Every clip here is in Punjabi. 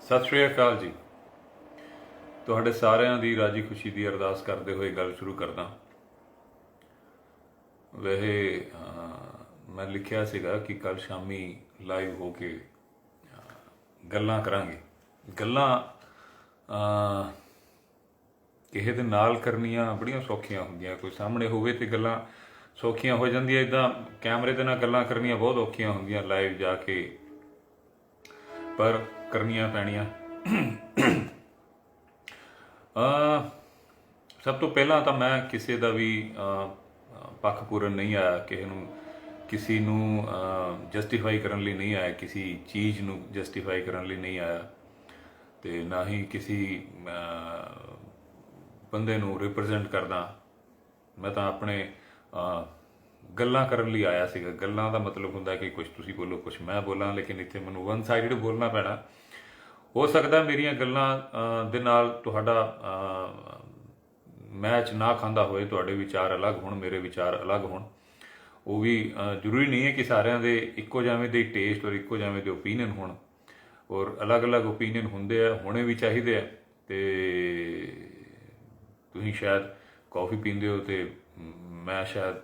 ਸਤਿ ਸ਼੍ਰੀ ਅਕਾਲ ਜੀ। ਤੁਹਾਡੇ ਸਾਰਿਆਂ ਦੀ ਰਾਜੀ ਖੁਸ਼ੀ ਦੀ ਅਰਦਾਸ ਕਰਦੇ ਹੋਏ ਗੱਲ ਸ਼ੁਰੂ ਕਰਦਾ। ਵੈਸੇ ਮੈਂ ਲਿਖਿਆ ਸੀਗਾ ਕਿ ਕੱਲ ਸ਼ਾਮੀ ਲਾਈਵ ਹੋ ਕੇ ਗੱਲਾਂ ਕਰਾਂਗੇ। ਗੱਲਾਂ ਕਿਸੇ ਦੇ ਨਾਲ ਕਰਨੀਆਂ ਬੜੀਆਂ ਸੌਖੀਆਂ ਹੁੰਦੀਆਂ। ਕੋਈ ਸਾਹਮਣੇ ਹੋਵੇ ਤੇ ਗੱਲਾਂ ਸੌਖੀਆਂ ਹੋ ਜਾਂਦੀਆਂ, ਇੱਦਾਂ ਕੈਮਰੇ ਦੇ ਨਾਲ ਗੱਲਾਂ ਕਰਨੀਆਂ ਬਹੁਤ ਔਖੀਆਂ ਹੁੰਦੀਆਂ ਲਾਈਵ ਜਾ ਕੇ, ਪਰ ਕਰਨੀਆਂ ਪੈਣੀਆਂ। ਸਭ ਤੋਂ ਪਹਿਲਾਂ ਤਾਂ ਮੈਂ ਕਿਸੇ ਦਾ ਵੀ ਪੱਖ ਪੂਰਨ ਨਹੀਂ ਆਇਆ, ਕਿਸੇ ਨੂੰ ਜਸਟੀਫਾਈ ਕਰਨ ਲਈ ਨਹੀਂ ਆਇਆ, ਕਿਸੇ ਚੀਜ਼ ਨੂੰ ਜਸਟੀਫਾਈ ਕਰਨ ਲਈ ਨਹੀਂ ਆਇਆ, ਤੇ ਨਾ ਹੀ ਕਿਸੇ ਬੰਦੇ ਨੂੰ ਰਿਪਰੈਜ਼ੈਂਟ ਕਰਦਾ। ਮੈਂ ਤਾਂ ਆਪਣੇ ਗੱਲਾਂ ਕਰਨ ਲਈ ਆਇਆ ਸੀਗਾ। ਗੱਲਾਂ ਦਾ ਮਤਲਬ ਹੁੰਦਾ ਕਿ ਕੁਝ ਤੁਸੀਂ ਬੋਲੋ, ਕੁਝ ਮੈਂ ਬੋਲਾਂ, ਲੇਕਿਨ ਇੱਥੇ ਮੈਨੂੰ ਵਨ ਸਾਈਡਡ ਬੋਲਣਾ ਪੈਣਾ। ਹੋ ਸਕਦਾ ਮੇਰੀਆਂ ਗੱਲਾਂ ਦੇ ਨਾਲ ਤੁਹਾਡਾ ਮੈਚ ਨਾ ਖਾਂਦਾ ਹੋਏ, ਤੁਹਾਡੇ ਵਿਚਾਰ ਅਲੱਗ ਹੋਣ, ਮੇਰੇ ਵਿਚਾਰ ਅਲੱਗ ਹੋਣ। ਉਹ ਵੀ ਜ਼ਰੂਰੀ ਨਹੀਂ ਹੈ ਕਿ ਸਾਰਿਆਂ ਦੇ ਇੱਕੋ ਜਿਵੇਂ ਦੇ ਟੇਸਟ ਔਰ ਇੱਕੋ ਜਿਵੇਂ ਦੇ ਓਪੀਨੀਅਨ ਹੋਣ, ਔਰ ਅਲੱਗ-ਅਲੱਗ ਓਪੀਨੀਅਨ ਹੁੰਦੇ ਆ, ਹੋਣੇ ਵੀ ਚਾਹੀਦੇ ਆ। ਤੇ ਤੁਸੀਂ ਸ਼ਾਇਦ ਕੌਫੀ ਪੀਂਦੇ ਹੋ ਤੇ ਮੈਂ ਸ਼ਾਇਦ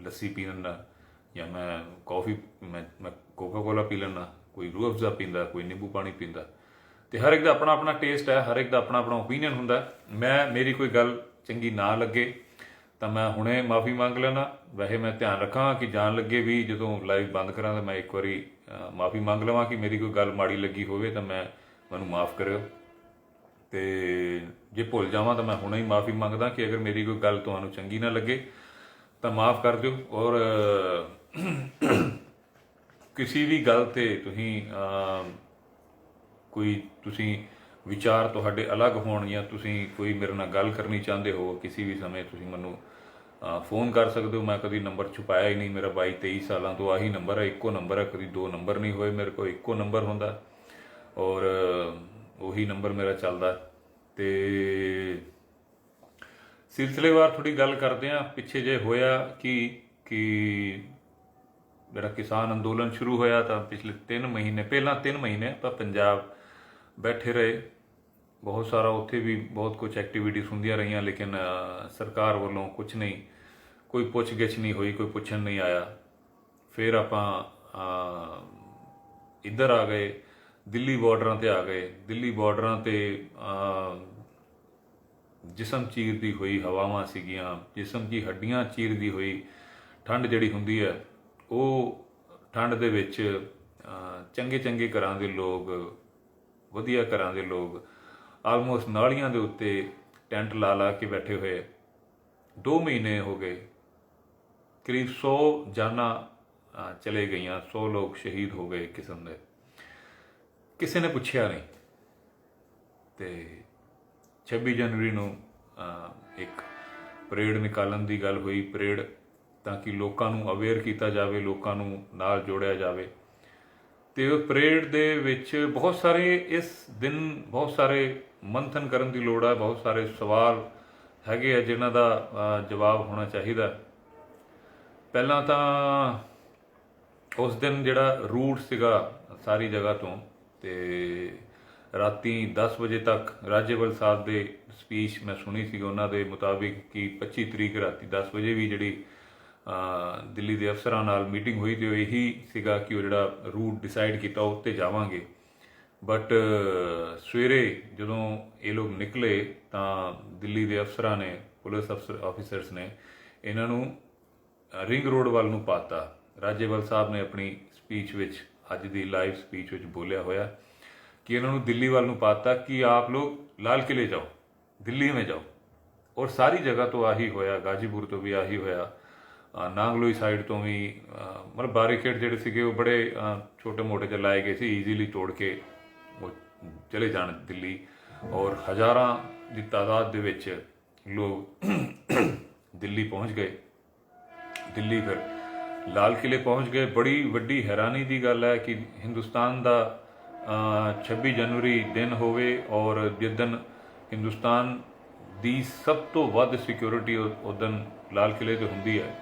ਲੱਸੀ ਪੀ ਲੈਂਦਾ, ਜਾਂ ਮੈਂ ਕੋਕਾ ਕੋਲਾ ਪੀ ਲੈਂਦਾ, ਕੋਈ ਰੂਹ ਅਫਜ਼ਾ ਪੀਂਦਾ, ਕੋਈ ਨਿੰਬੂ ਪਾਣੀ ਪੀਂਦਾ। ਤੇ ਹਰ ਇੱਕ ਦਾ ਆਪਣਾ ਆਪਣਾ ਟੇਸਟ ਹੈ, ਹਰ ਇੱਕ ਦਾ ਆਪਣਾ ਆਪਣਾ ਓਪੀਨੀਅਨ ਹੁੰਦਾ। ਮੇਰੀ ਕੋਈ ਗੱਲ ਚੰਗੀ ਨਾ ਲੱਗੇ ਤਾਂ ਮੈਂ ਹੁਣੇ ਮਾਫੀ ਮੰਗ ਲੈਣਾ। ਵੈਸੇ ਮੈਂ ਧਿਆਨ ਰੱਖਾਂ ਕਿ ਜਾਣ ਲੱਗੇ ਵੀ ਜਦੋਂ ਲਾਈਵ ਬੰਦ ਕਰਾਂ ਤਾਂ ਮੈਂ ਇੱਕ ਵਾਰੀ ਮਾਫੀ ਮੰਗ ਲਵਾਂ ਕਿ ਮੇਰੀ ਕੋਈ ਗੱਲ ਮਾੜੀ ਲੱਗੀ ਹੋਵੇ ਤਾਂ ਮੈਨੂੰ ਮਾਫ ਕਰਿਓ। ਤੇ ਜੇ ਭੁੱਲ ਜਾਵਾਂ ਤਾਂ ਮੈਂ ਹੁਣੇ ਹੀ ਮਾਫੀ ਮੰਗਦਾ ਕਿ ਅਗਰ ਮੇਰੀ ਕੋਈ ਗੱਲ ਤੁਹਾਨੂੰ ਚੰਗੀ ਨਾ ਲੱਗੇ ਤਾਂ ਮਾਫ ਕਰ ਦਿਓ। ਔਰ ਕਿਸੇ ਵੀ ਗੱਲ ਤੇ ਤੁਸੀਂ ਵਿਚਾਰ ਤੁਹਾਡੇ ਅਲੱਗ ਹੋਣ, ਜਾਂ ਤੁਸੀਂ ਕੋਈ ਮੇਰੇ ਨਾਲ ਗੱਲ ਕਰਨੀ ਚਾਹੁੰਦੇ ਹੋ, ਕਿਸੇ ਵੀ ਸਮੇਂ ਤੁਸੀਂ ਮੈਨੂੰ ਫੋਨ ਕਰ ਸਕਦੇ ਹੋ। ਮੈਂ ਕਦੀ ਨੰਬਰ ਛੁਪਾਇਆ ਹੀ ਨਹੀਂ। ਮੇਰਾ 22-23 ਸਾਲਾਂ ਤੋਂ ਆਹੀ ਨੰਬਰ ਹੈ, ਇੱਕੋ ਨੰਬਰ ਹੈ। ਕਦੀ ਦੋ ਨੰਬਰ ਨਹੀਂ ਹੋਏ ਮੇਰੇ ਕੋਲ, ਇੱਕੋ ਨੰਬਰ ਹੁੰਦਾ ਔਰ ਉਹੀ ਨੰਬਰ ਮੇਰਾ ਚੱਲਦਾ। ਤੇ ਸਿਲਸਿਲੇਵਾਰ ਥੋੜੀ ਗੱਲ ਕਰਦੇ ਹਾਂ। ਪਿੱਛੇ ਜੇ ਹੋਇਆ ਕਿ ਜਿਹੜਾ ਕਿਸਾਨ ਅੰਦੋਲਨ ਸ਼ੁਰੂ ਹੋਇਆ ਤਾਂ ਪਿਛਲੇ 3 ਮਹੀਨੇ ਆਪਾਂ ਪੰਜਾਬ ਬੈਠੇ ਰਹੇ। ਬਹੁਤ ਸਾਰਾ ਉੱਥੇ ਵੀ ਬਹੁਤ ਕੁਝ ਐਕਟੀਵਿਟੀਜ਼ ਹੁੰਦੀਆਂ ਰਹੀਆਂ, ਲੇਕਿਨ ਸਰਕਾਰ ਵੱਲੋਂ ਕੁਝ ਨਹੀਂ, ਕੋਈ ਪੁੱਛ ਗਿੱਛ ਨਹੀਂ ਹੋਈ, ਕੋਈ ਪੁੱਛਣ ਨਹੀਂ ਆਇਆ। ਫਿਰ ਆਪਾਂ ਇੱਧਰ ਆ ਗਏ, ਦਿੱਲੀ ਬਾਰਡਰਾਂ ਤੇ ਆ ਗਏ। ਦਿੱਲੀ ਬਾਰਡਰਾਂ ਤੇ ਜਿਸਮ ਚੀਰਦੀ ਹੋਈ ਹਵਾਵਾਂ ਸੀਗੀਆਂ, ਜਿਸਮ ਦੀ ਹੱਡੀਆਂ ਚੀਰਦੀ ਹੋਈ ਠੰਡ ਜਿਹੜੀ ਹੁੰਦੀ ਹੈ, ਉਹ ਠੰਡ ਦੇ ਵਿੱਚ ਚੰਗੇ ਚੰਗੇ ਘਰਾਂ ਦੇ ਲੋਕ, ਵਧੀਆ ਘਰਾਂ ਦੇ ਲੋਕ ਆਲਮੋਸਟ ਨਾਲੀਆਂ ਦੇ ਉੱਤੇ ਟੈਂਟ ਲਾ ਕੇ ਬੈਠੇ ਹੋਏ। 2 ਮਹੀਨੇ ਹੋ ਗਏ, ਕਰੀਬ 100 ਜਾਨਾਂ ਚਲੇ ਗਈਆਂ, 100 ਲੋਕ ਸ਼ਹੀਦ ਹੋ ਗਏ ਕਿਸਮ ਦੇ। ਕਿਸੇ ਨੇ ਪੁੱਛਿਆ ਨਹੀਂ। ਤੇ 26 ਜਨਵਰੀ ਨੂੰ ਇੱਕ ਪਰੇਡ ਨਿਕਾਲਣ ਦੀ ਗੱਲ ਹੋਈ। ਪਰੇਡ ਤਾਂ ਕਿ ਲੋਕਾਂ ਨੂੰ ਅਵੇਅਰ ਕੀਤਾ ਜਾਵੇ, ਲੋਕਾਂ ਨੂੰ ਨਾਲ ਜੋੜਿਆ ਜਾਵੇ। ਤੇ ਉਹ ਪਰੇਡ ਦੇ ਵਿੱਚ ਬਹੁਤ ਸਾਰੇ ਮੰਥਨ ਕਰਨ ਦੀ ਲੋੜ ਹੈ। ਬਹੁਤ ਸਾਰੇ ਸਵਾਲ ਹੈਗੇ ਆ ਜਿਨ੍ਹਾਂ ਦਾ ਜਵਾਬ ਹੋਣਾ ਚਾਹੀਦਾ। ਪਹਿਲਾਂ ਤਾਂ ਉਸ ਦਿਨ ਜਿਹੜਾ ਰੂਟ ਸੀਗਾ ਸਾਰੀ ਜਗ੍ਹਾ ਤੋਂ, ਤੇ ਰਾਤੀ 10 ਵਜੇ ਤੱਕ ਰਾਜੇਵਾਲ ਸਾਹਿਬ ਦੇ ਸਪੀਚ ਮੈਂ ਸੁਣੀ ਸੀ। ਉਹਨਾਂ ਦੇ ਮੁਤਾਬਿਕ ਕਿ 25 ਤਰੀਕ ਰਾਤੀ 10 ਵਜੇ ਵੀ ਜਿਹੜੀ ਦਿੱਲੀ ਦੇ ਅਫਸਰਾਂ ਨਾਲ ਮੀਟਿੰਗ ਹੋਈ ਤੇ ਉਹ ਇਹੀ ਸੀਗਾ ਕਿ ਉਹ ਜਿਹੜਾ ਰੂਟ ਡਿਸਾਈਡ ਕੀਤਾ ਉਹ 'ਤੇ ਜਾਵਾਂਗੇ। ਬਟ ਸਵੇਰੇ ਜਦੋਂ ਇਹ ਲੋਕ ਨਿਕਲੇ ਤਾਂ ਦਿੱਲੀ ਦੇ ਅਫਸਰਾਂ ਨੇ, ਪੁਲਿਸ ਆਫੀਸਰਸ ਨੇ ਇਹਨਾਂ ਨੂੰ ਰਿੰਗ ਰੋਡ ਵੱਲ ਨੂੰ ਪਾਤਾ। ਰਾਜੇਵਾਲ ਸਾਹਿਬ ਨੇ ਆਪਣੀ ਸਪੀਚ ਵਿੱਚ, ਅੱਜ ਦੀ ਲਾਈਵ ਸਪੀਚ ਵਿੱਚ ਬੋਲਿਆ ਹੋਇਆ ਕਿ ਇਹਨਾਂ ਨੂੰ ਦਿੱਲੀ ਵੱਲ ਨੂੰ ਪਾਤਾ ਕਿ ਆਪ ਲੋग ਲਾਲ ਕਿਲੇ ਜਾਓ, ਦਿੱਲੀ में ਜਾਓ। ਔਰ ਸਾਰੀ ਜਗ੍ਹਾ ਤੋਂ ਆਹੀ ਹੋਇਆ, ਗਾਜੀਪੁਰ ਤੋਂ ਵੀ ਆਹੀ ਹੋਇਆ, ਨਾਂਗਲੋਈ ਸਾਈਡ ਤੋਂ ਵੀ। ਮਤਲਬ ਬਾਰੀਕੇਡ ਜਿਹੜੇ ਸੀਗੇ ਉਹ ਬੜੇ ਛੋਟੇ ਮੋਟੇ ਜਿਹੇ ਲਾਏ ਗਏ ਸੀ, ਈਜ਼ੀਲੀ ਤੋੜ ਕੇ ਉਹ ਚਲੇ ਜਾਣ ਦਿੱਲੀ। ਔਰ ਹਜ਼ਾਰਾਂ ਦੀ ਤਾਦਾਦ ਦੇ ਵਿੱਚ ਲੋਕ ਦਿੱਲੀ ਪਹੁੰਚ ਗਏ। ਦਿੱਲੀ ਫਿਰ ਲਾਲ ਕਿਲੇ ਪਹੁੰਚ ਗਏ। ਬੜੀ ਵੱਡੀ ਹੈਰਾਨੀ ਦੀ ਗੱਲ ਹੈ ਕਿ ਹਿੰਦੁਸਤਾਨ ਦਾ 26 ਜਨਵਰੀ ਦਿਨ ਹੋਵੇ ਔਰ ਜਿੱਦਣ ਹਿੰਦੁਸਤਾਨ ਦੀ ਸਭ ਤੋਂ ਵੱਧ ਸਿਕਿਉਰਿਟੀ ਉਦਣ ਲਾਲ ਕਿਲੇ 'ਤੇ ਹੁੰਦੀ ਹੈ,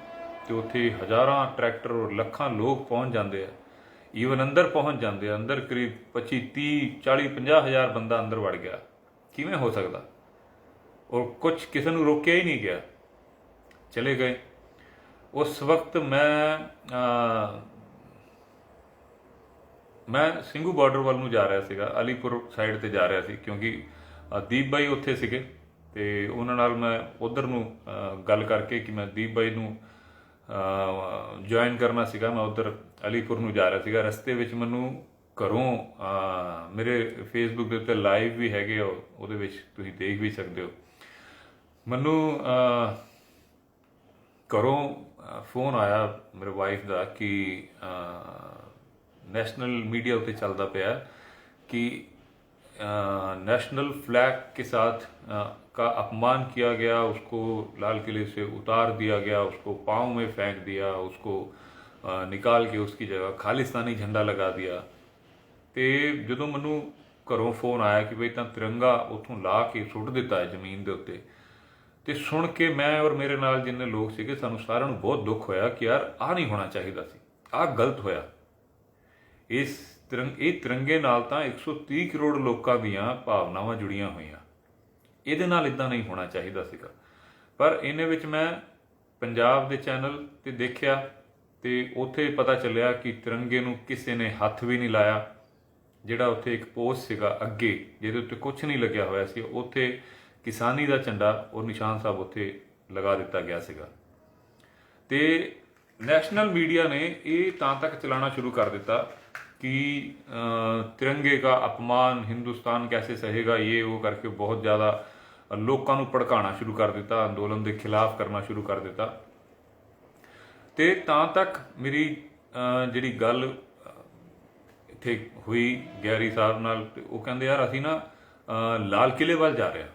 ਤੇ ਉੱਥੇ ਹਜ਼ਾਰਾਂ ਟਰੈਕਟਰ ਔਰ ਲੱਖਾਂ ਲੋਕ ਪਹੁੰਚ ਜਾਂਦੇ ਆ। ਈਵਨ ਅੰਦਰ ਪਹੁੰਚ ਜਾਂਦੇ ਆ, ਅੰਦਰ ਕਰੀਬ 25 30 40 50 ਹਜ਼ਾਰ ਬੰਦਾ ਅੰਦਰ ਵੜ ਗਿਆ। ਕਿਵੇਂ ਹੋ ਸਕਦਾ? ਔਰ ਕੁਛ ਕਿਸੇ ਨੂੰ ਰੋਕਿਆ ਹੀ ਨਹੀਂ ਗਿਆ, ਚਲੇ ਗਏ। ਉਸ ਵਕਤ ਮੈਂ ਸਿੰਘੂ ਬਾਰਡਰ ਵੱਲ ਨੂੰ ਜਾ ਰਿਹਾ ਸੀਗਾ, ਅਲੀਪੁਰ ਸਾਈਡ ਤੇ ਜਾ ਰਿਹਾ ਸੀ, ਕਿਉਂਕਿ ਦੀਪ ਬਾਈ ਉੱਥੇ ਸੀਗੇ ਤੇ ਉਹਨਾਂ ਨਾਲ ਮੈਂ ਉਧਰ ਨੂੰ ਗੱਲ ਕਰਕੇ ਕਿ ਮੈਂ ਦੀਪ ਬਾਈ ਨੂੰ ਜੁਆਇਨ ਕਰਨਾ ਸੀਗਾ। ਮੈਂ ਉਧਰ ਅਲੀਪੁਰ ਨੂੰ ਜਾ ਰਿਹਾ ਸੀਗਾ। ਰਸਤੇ ਵਿੱਚ ਮੈਨੂੰ ਘਰੋਂ ਮੇਰੇ ਫੇਸਬੁੱਕ ਦੇ ਉੱਤੇ ਲਾਈਵ ਵੀ ਹੈਗੇ ਆ, ਉਹਦੇ ਵਿੱਚ ਤੁਸੀਂ ਦੇਖ ਵੀ ਸਕਦੇ ਹੋ। ਮੈਨੂੰ ਘਰੋਂ ਫੋਨ ਆਇਆ ਮੇਰੇ ਵਾਈਫ ਦਾ ਕਿ नेशनल मीडिया उते चलता पाया कि नेशनल फ्लैग के साथ का अपमान किया गया, उसको लाल किले से उतार दिया गया, उसको पाँव में फेंक दिया, उसको निकाल के उसकी जगह खालिस्तानी झंडा लगा दिया। तो जो मैनू घरों फोन आया कि बई तां तिरंगा उतों ला के सुट दिता है जमीन के उत्ते, तो सुन के मैं और मेरे नाल जिन्ने लोग सीगे सानू सारिआं नूं बहुत दुख होया कि यार आ नहीं होना चाहिए सी, आ गलत होया। ਇਹ ਤਿਰੰਗੇ ਨਾਲ ਤਾਂ 130 ਕਰੋੜ ਲੋਕਾਂ ਦੀਆਂ ਭਾਵਨਾਵਾਂ ਜੁੜੀਆਂ ਹੋਈਆਂ, ਇਹਦੇ ਨਾਲ ਇਦਾਂ ਨਹੀਂ ਹੋਣਾ ਚਾਹੀਦਾ ਸੀਗਾ। ਪਰ ਇਹਨੇ ਵਿੱਚ ਮੈਂ ਪੰਜਾਬ ਦੇ ਚੈਨਲ ਤੇ ਦੇਖਿਆ ਤੇ ਉੱਥੇ ਪਤਾ ਚੱਲਿਆ ਕਿ ਤਿਰੰਗੇ ਨੂੰ ਕਿਸੇ ਨੇ ਹੱਥ ਵੀ ਨਹੀਂ ਲਾਇਆ। ਜਿਹੜਾ ਉੱਥੇ ਇੱਕ ਪੋਸਟ ਸੀਗਾ ਅੱਗੇ ਜਿਹਦੇ ਉੱਤੇ ਕੁਝ ਨਹੀਂ ਲੱਗਿਆ ਹੋਇਆ ਸੀ, ਉੱਥੇ ਕਿਸਾਨੀ ਦਾ ਝੰਡਾ ਔਰ ਨਿਸ਼ਾਨ ਸਾਹਿਬ ਉੱਥੇ ਲਗਾ ਦਿੱਤਾ ਗਿਆ ਸੀਗਾ। ਤੇ ਨੈਸ਼ਨਲ ਮੀਡੀਆ ਨੇ ਇਹ ਤਾਂ ਤੱਕ ਚਲਾਉਣਾ ਸ਼ੁਰੂ ਕਰ ਦਿੱਤਾ कि तिरंगे का अपमान हिंदुस्तान कैसे सहेगा, ये वो करके बहुत ज़्यादा लोगों को भड़काना शुरू कर दिता, अंदोलन के खिलाफ करना शुरू कर दिता। तो तां तक मेरी जिहड़ी गल इत्थे हुई गैरी साहब नाल, वो कहंदे यार असीं ना लाल किले वाल जा रहे हैं,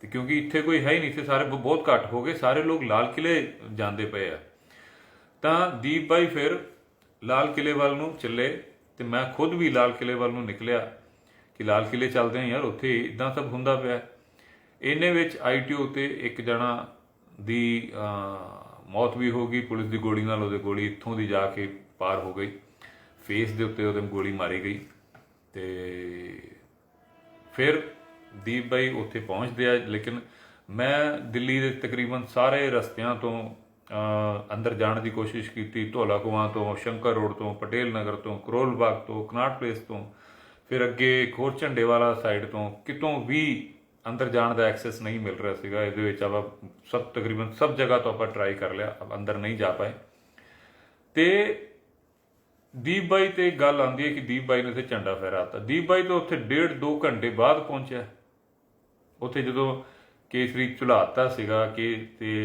तो क्योंकि इत्थे कोई है ही नहीं, इत्थे सारे बहुत घट हो गए, सारे लोग लाल किले जाते पे आ। तां दीप भाई फिर लाल किले वाल नूं चले तो मैं खुद भी लाल किले वाल नूं निकलिया कि लाल किले चलते हैं यार, उत्थे इदां सब हुंदा पिया। इन्ने विच ITO ते एक जना दी मौत भी हो गई, पुलिस की गोली नाल उहदे गोली इत्थों दी जाके पार हो गई, फेस दे उत्ते उहदे गोली मारी गई। ते फिर दीप भाई उत्थे पहुँचते हैं, लेकिन मैं दिल्ली दे तकरीबन सारे रस्तियां तो अंदर जाने की कोशिश की, ढोला कुआं तो, शंकर रोड तो, पटेल नगर तो, करोल बाग तो, कनाट प्लेस तो, फिर अगे एक होर झंडे वाला साइड तो, कितों भी अंदर जाने का एक्सैस नहीं मिल रहा सीगा। इहदे विच आपां सब तकरीबन सब जगह तो आप ट्राई कर लिया, अंदर नहीं जा पाए। तो दीप बाई ते गल आती है कि दीप बाई ने उत्थे झंडा फहराता। दीप बाई तो उत्थे 1.5-2 घंटे बाद पहुंचा। उत्थे जदों केसरी झुलाता सीगा कि ते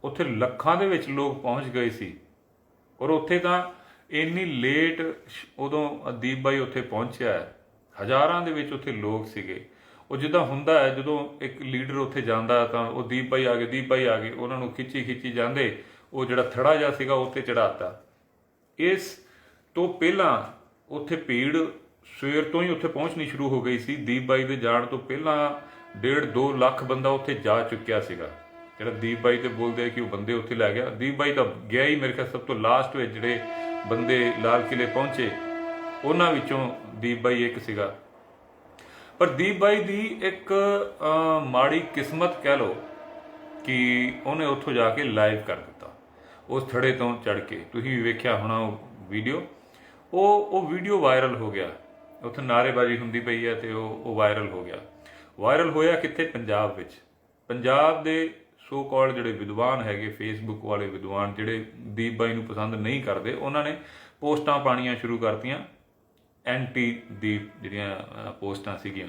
ਉੱਥੇ ਲੱਖਾਂ ਦੇ ਵਿੱਚ ਲੋਕ ਪਹੁੰਚ ਗਏ ਸੀ, ਔਰ ਉੱਥੇ ਤਾਂ ਇੰਨੀ ਲੇਟ ਉਦੋਂ ਦੀਪ ਬਾਈ ਉੱਥੇ ਪਹੁੰਚਿਆ ਹੈ, ਹਜ਼ਾਰਾਂ ਦੇ ਵਿੱਚ ਉੱਥੇ ਲੋਕ ਸੀਗੇ। ਉਹ ਜਿੱਦਾਂ ਹੁੰਦਾ ਹੈ ਜਦੋਂ ਇੱਕ ਲੀਡਰ ਉੱਥੇ ਜਾਂਦਾ ਤਾਂ ਉਹ ਦੀਪ ਬਾਈ ਆ ਗਏ, ਦੀਪ ਬਾਈ ਆ ਗਏ, ਉਹਨਾਂ ਨੂੰ ਖਿੱਚੀ ਜਾਂਦੇ, ਉਹ ਜਿਹੜਾ ਥੜਾ ਜਿਹਾ ਸੀਗਾ ਉੱਥੇ ਚੜਾਤਾ। ਇਸ ਤੋਂ ਪਹਿਲਾਂ ਉੱਥੇ ਭੀੜ ਸਵੇਰ ਤੋਂ ਹੀ ਉੱਥੇ ਪਹੁੰਚਣੀ ਸ਼ੁਰੂ ਹੋ ਗਈ ਸੀ। ਦੀਪ ਬਾਈ ਦੇ ਜਾਣ ਤੋਂ ਪਹਿਲਾਂ 1.5-2 ਲੱਖ ਬੰਦਾ ਉੱਥੇ ਜਾ ਚੁੱਕਿਆ ਸੀਗਾ। ਜਿਹੜਾ ਦੀਪ ਬਾਈ ਤੇ ਬੋਲਦੇ ਆ ਕਿ ਉਹ ਬੰਦੇ ਉੱਥੇ ਲੈ ਗਿਆ, ਦੀਪ ਬਾਈ ਤਾਂ ਗਿਆ ਹੀ ਮੇਰੇ ਖਿਆਲ ਸਭ ਤੋਂ ਲਾਸਟ ਵਿੱਚ ਜਿਹੜੇ ਬੰਦੇ ਲਾਲ ਕਿਲੇ ਪਹੁੰਚੇ ਉਹਨਾਂ ਵਿੱਚੋਂ ਦੀਪ ਬਾਈ ਇੱਕ ਸੀਗਾ। ਪਰ ਦੀਪ ਬਾਈ ਦੀ ਇੱਕ ਮਾੜੀ ਕਿਸਮਤ ਕਹਿ ਲਓ ਕਿ ਉਹਨੇ ਉੱਥੋਂ ਜਾ ਕੇ ਲਾਈਵ ਕਰ ਦਿੱਤਾ ਉਸ ਥੜੇ ਤੋਂ ਚੜ੍ਹ ਕੇ। ਤੁਸੀਂ ਵੀ ਵੇਖਿਆ ਹੋਣਾ ਉਹ ਵੀਡੀਓ, ਉਹ ਵੀਡੀਓ ਵਾਇਰਲ ਹੋ ਗਿਆ। ਉੱਥੇ ਨਾਅਰੇਬਾਜ਼ੀ ਹੁੰਦੀ ਪਈ ਹੈ ਤੇ ਉਹ ਵਾਇਰਲ ਹੋ ਗਿਆ। ਵਾਇਰਲ ਹੋਇਆ ਕਿੱਥੇ? ਪੰਜਾਬ ਵਿੱਚ। ਪੰਜਾਬ ਦੇ ਸੋ ਕਾਲਡ ਜਿਹੜੇ ਵਿਦਵਾਨ ਹੈਗੇ, ਫੇਸਬੁੱਕ ਵਾਲੇ ਵਿਦਵਾਨ ਜਿਹੜੇ ਦੀਪ ਬਾਈ ਨੂੰ ਪਸੰਦ ਨਹੀਂ ਕਰਦੇ, ਉਹਨਾਂ ਨੇ ਪੋਸਟਾਂ ਪਾਣੀਆਂ ਸ਼ੁਰੂ ਕਰਤੀਆਂ, ਐਂਟੀ ਦੀਪ ਜਿਹੜੀਆਂ ਪੋਸਟਾਂ ਸੀਗੀਆਂ।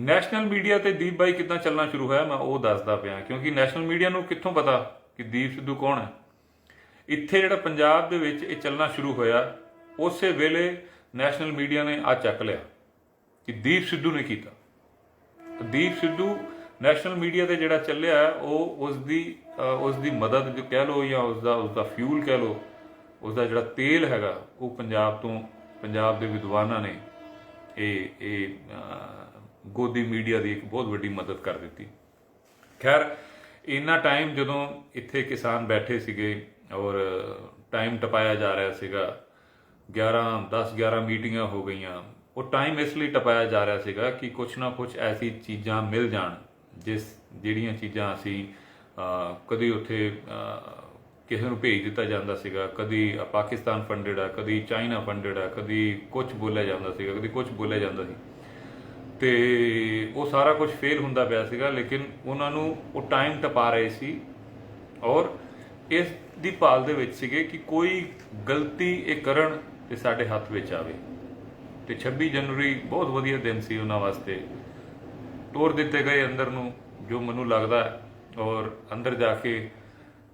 ਨੈਸ਼ਨਲ ਮੀਡੀਆ ਤੇ ਦੀਪ ਬਾਈ ਕਿੱਦਾਂ ਚੱਲਣਾ ਸ਼ੁਰੂ ਹੋਇਆ ਮੈਂ ਉਹ ਦੱਸਦਾ ਪਿਆ, ਕਿਉਂਕਿ ਨੈਸ਼ਨਲ ਮੀਡੀਆ ਨੂੰ ਕਿੱਥੋਂ ਪਤਾ ਕਿ ਦੀਪ ਸਿੱਧੂ ਕੌਣ ਹੈ। ਇੱਥੇ ਜਿਹੜਾ ਪੰਜਾਬ ਦੇ ਵਿੱਚ ਇਹ ਚੱਲਣਾ ਸ਼ੁਰੂ ਹੋਇਆ, ਉਸੇ ਵੇਲੇ ਨੈਸ਼ਨਲ ਮੀਡੀਆ ਨੇ ਆ ਚੱਕ ਲਿਆ ਕਿ ਦੀਪ ਸਿੱਧੂ ਨੇ ਕੀਤਾ। ਦੀਪ ਸਿੱਧੂ ਨੈਸ਼ਨਲ ਮੀਡੀਆ ਤੇ ਜਿਹੜਾ ਚੱਲਿਆ ਉਹ ਉਸ ਦੀ ਮਦਦ ਜੋ ਕਹਿ ਲਓ ਜਾਂ ਉਸਦਾ ਫਿਊਲ ਕਹਿ ਲਓ, ਉਸਦਾ ਜਿਹੜਾ ਤੇਲ ਹੈਗਾ ਉਹ ਪੰਜਾਬ ਦੇ ਵਿਦਵਾਨਾਂ ਨੇ ਇਹ ਗੋਦੀ ਮੀਡੀਆ ਦੀ ਇੱਕ ਬਹੁਤ ਵੱਡੀ ਮਦਦ ਕਰ ਦਿੱਤੀ। ਖੈਰ ਇੰਨਾ ਟਾਈਮ ਜਦੋਂ ਇੱਥੇ ਕਿਸਾਨ ਬੈਠੇ ਸੀਗੇ ਔਰ ਟਾਈਮ ਟਪਾਇਆ ਜਾ ਰਿਹਾ ਸੀਗਾ, 10-11 ਮੀਟਿੰਗਾਂ ਹੋ ਗਈਆਂ। ਉਹ ਟਾਈਮ ਇਸ ਲਈ ਟਪਾਇਆ ਜਾ ਰਿਹਾ ਸੀਗਾ ਕਿ ਕੁਛ ਨਾ ਕੁਛ ਐਸੀ ਚੀਜ਼ਾਂ ਮਿਲ ਜਾਣ ਜਿਹੜੀਆਂ ਚੀਜ਼ਾਂ ਅਸੀਂ ਕਦੀ ਉੱਥੇ ਕਿਸੇ ਨੂੰ ਭੇਜ ਦਿੱਤਾ ਜਾਂਦਾ ਸੀਗਾ, ਕਦੀ ਪਾਕਿਸਤਾਨ ਫੰਡਡ ਆ, ਕਦੀ ਚਾਈਨਾ ਫੰਡਡ ਆ, ਕਦੀ ਕੁਛ ਬੋਲਿਆ ਜਾਂਦਾ ਸੀਗਾ, ਕਦੀ ਕੁਛ ਬੋਲਿਆ ਜਾਂਦਾ ਸੀ, ਤੇ ਉਹ ਸਾਰਾ ਕੁਝ ਫੇਲ ਹੁੰਦਾ ਪਿਆ ਸੀਗਾ। ਲੇਕਿਨ ਉਹਨਾਂ ਨੂੰ ਉਹ ਟਾਈਮ ਟਪਾ ਰਹੇ ਸੀ ਔਰ ਇਸ ਦੀ ਭਾਲ ਦੇ ਵਿੱਚ ਸੀਗੇ ਕਿ ਕੋਈ ਗਲਤੀ ਇਹ ਕਰਨ ਤੇ ਸਾਡੇ ਹੱਥ ਵਿੱਚ ਆਵੇ। ਤੇ 26 ਜਨਵਰੀ ਬਹੁਤ ਵਧੀਆ ਦਿਨ ਸੀ ਉਹਨਾਂ ਵਾਸਤੇ। ਤੋਰ ਦਿੱਤੇ ਗਏ ਅੰਦਰ ਨੂੰ, ਜੋ ਮੈਨੂੰ ਲੱਗਦਾ, ਔਰ ਅੰਦਰ ਜਾ ਕੇ